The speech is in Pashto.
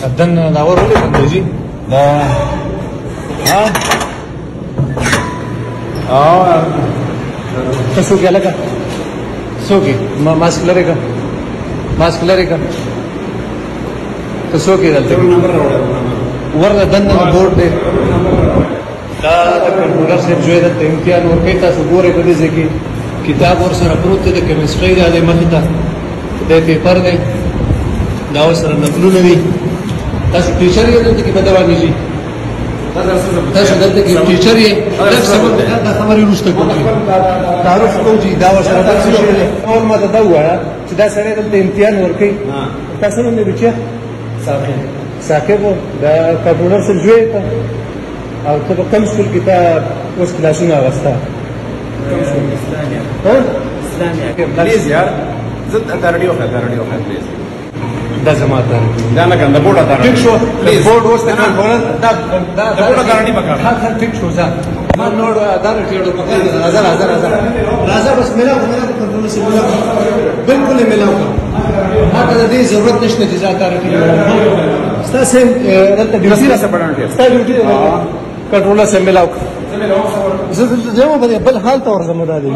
دن دا ور ولې بندې جی دا ها څه کې لګا څو کې ماسک لري کا څو کې دلته ورته دن بورډ دی دا د کمپیوټر سے جوړه د امتحان ورکې تاسو ګورئ په دې ځکه کتاب ور سره پروت دی د کیمستري د مخې ته د پیپر دی دا سره نقلونه دي تاسو ټیچر یې دلته کې بدوانی شي تاسو دلته کې ټیچر یې دا سبب دا خبرې روسته کوي تعارف کوي دا سره تاسو شي اول ما دا وایا چې دا سره دلته امتحان ورکې تاسو نو بچا ساکب دا کمپیوټر سے جوړه او ته په کوم سکول کې تا اوس کلاسونه واسطه اسلامي پلیز یار زت اتارډیو پلیز دا زما ته دا نه کنده بورډ اتارډ ټیک شو بورډ اوس ته بورډ دا بورډ اتارډی پکړه ها ټیک شو ځه ما نور اداره ټیړو پکړه راځه بس ملاو کنټرول سے ملاو بالکل ملاو ما ته دې ضرورت نشته چې ځا اتارډی ستاسو دلته ډیوټي څه پڑھان کې ستاسو ډیوټي کنټرول سے ملاو زه دلته ځم په بل حال ته ورځم دا دی